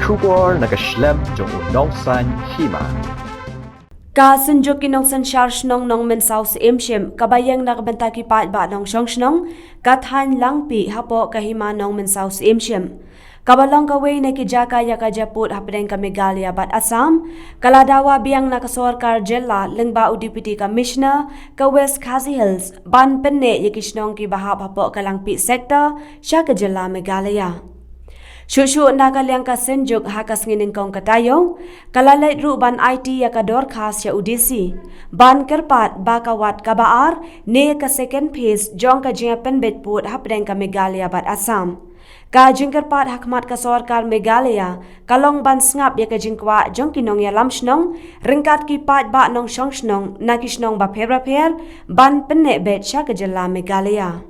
Shubor nakaslem jong nongsan hima. Ka senjuk kinong sensyar snong nong men South Imshim kabayang nakabenta ki pat ba nong syong snong kathan langpi hapo kahima nong men South Imshim kabalong kaway na kijaka ya kajaput hapdeng ka Meghalaya bat Assam kaladawa biang nakasorkar jela lengba u deputy commissioner ka West Khasi Hills ban penne yakisnong ki bahap hapo kalangpi sektor sya ka jela Meghalaya. Shushu nakalyang ka senjuk hakas nginin kong katayo, kalalay ruban IT ya kador khas ya UDC, ban kerpat bakawat kabaar, ne ka second phase jong ka jing penbet put hapdeng ka Meghalaya bat Assam. Ka jing kerpat hakmat ka sorkar Meghalaya, kalong ban sngap ya ka jing kwa jong kinong ya lamsnong, ringkat ki pat ba nong syong snong, nakisnong ba per, ban penne bet sya ka jela Meghalaya.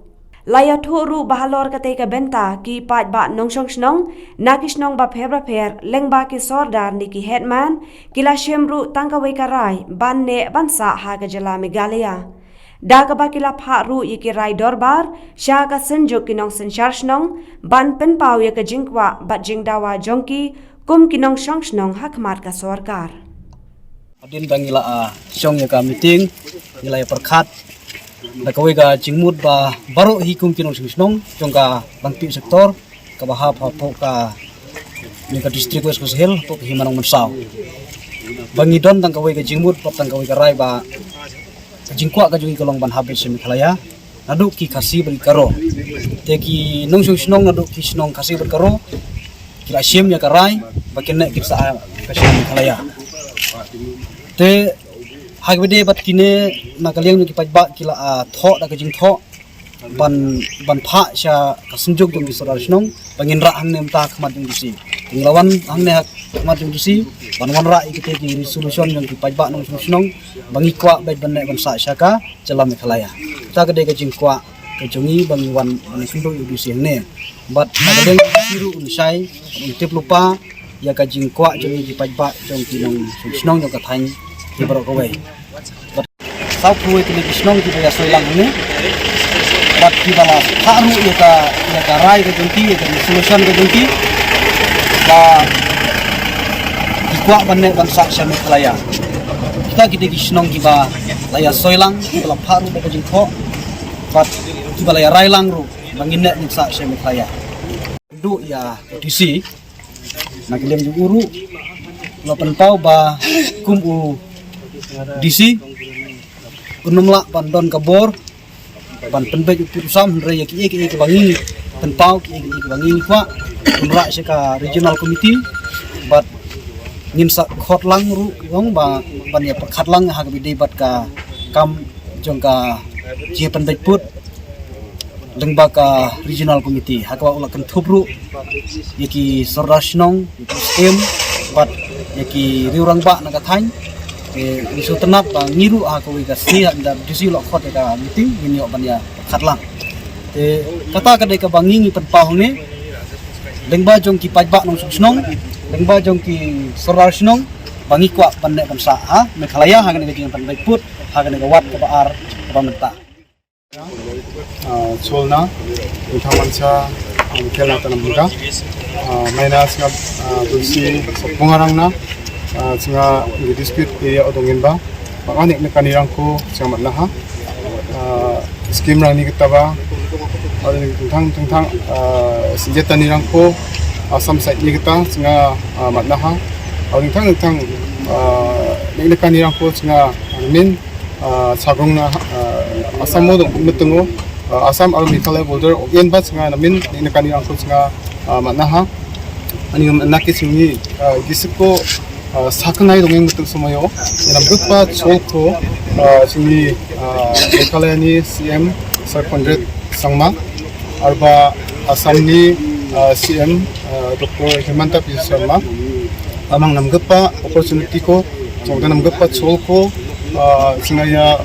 Laya thuru bahalor kate ka benta ki pat ba nong syong snong nakisnong ba per lengba ki sordar ni ki headman kila shemru tangkawai karai ban ne bansa ha ka jela Meghalaya daga ba kila pharu iki rai dorbar sha ka senjuk kinong senshar snong ban pen pau ya ka jingkwa ba jingdawa jongki kum kinong syong snong hakmat ka sorkar adin bangila syong ya ka meeting ngilai perkhat nakawai ka jingmut ba baru hikum kinong singnong jongka bangpi sektor ka bahap hapo ka ni ka district West Khasi Hills po himanong mensau bangidon tang kawai ka jingmut pa tang kawai ka rai ba jingkwa ka jungi kolong ban habis se Meghalaya nadu ki khasi beri karo te ki nong singnong nadu ki sinong khasi beri karo kila sim ya ka rai bakin nek kita ka Meghalaya te hagbede bat kine nakaliang ki pajba kila tho da kajing tho ban pha sha kasenjuk jong isora snong bangin ra hang nem ta khmat jong disi nglawan hang ne khmat jong disi ban ra ikite ki resolution jong ki pajba nong snong bangi kwa bet ban ne ban sa sha ka jela Meghalaya ta gede kajing kwa kajongi bangi wan sundo yu disi ne bat nakaliang siru unsai untip lupa ya kajing kwa jong ki pajba jong ki nong snong jong ka thain ki baro kawai sau pruai kini kisnong kita ya soilang ini bat kita lah haru ya ka rai ke jengki ya ka solution ke jengki ba ikwa banne bangsa sya Meghalaya kita kisnong kita laya soilang kita lah haru ke jengko bat kita laya rai lang ru banginne bangsa sya Meghalaya du ya disi naklem ju uru lapan pau ba kum u disi unumla pandon kabor pan penbej putusam re ki bangi penpau ki bangi kwa unra se ka regional committee bat ngin sa khotlang ru yong ba ban ya pakhatlang ha bi debat ka kam jong ka je penbej put lengba ka regional committee ha ka ula kan thubru yaki sorrasnong stem bat yaki riurang ba na ka thain isu tenap ngiru aku ika si anda disi lo khot ka meeting ini ban ya khatlang te kata kadai ka bangingi penpau ni lengba jong ki pajba nong snong lengba jong ki sorar snong bangi kwa panne bansa ha Meghalaya ha gani jing pan baikput ha gani wat ka baar ka menta cholna uthamancha kelna tanam buka maina singap dulsi bungarangna singa dispute area odongin ba anik mekanirang ko singa matlaha scheme rang ni kitaba adin tungtang senjata nirang ko asam side ni kita singa matlaha adin tang mekanirang ko singa min sagongna asam modong metungo asam aru Meghalaya border yen ba singa min mekanirang ko singa matlaha ani nakki singi gisiko 사크나이 동행 같은 소모요. 이런 극바 좋고 지금 메칼레니 CM 설컨드 상마 알바 아삼니 CM Dr. Himanta Biswa Sharma amang namgapa opportunity ko jongda namgapa 좋고 singaya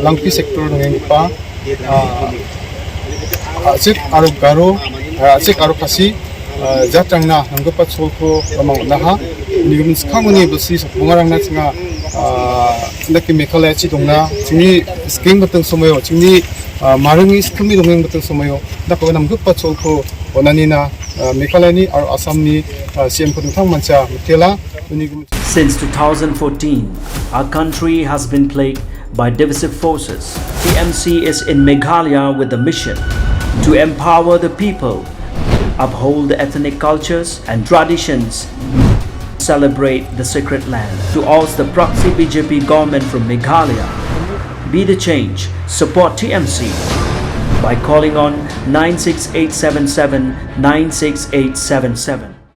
langpi sector 동행 pa azik aru garo azik aru kasi jatangna namgapa 좋고 amang naha nigun skanguni basi bungarang na singa ndaki Meghalaya chi dongna chingni scheme batang somoyo chingni marangi scheme dongeng batang somoyo dako namgpa cholko onanina Meghalaya ni aro Assam ni CM ko dungthang mancha mithela unigum. Since 2014, our country has been plagued by divisive forces. TMC is in Meghalaya with the mission to empower the people, uphold the ethnic cultures and traditions, celebrate the sacred land. To oust the proxy BJP government from Meghalaya, be the change, support TMC by calling on 96877 96877.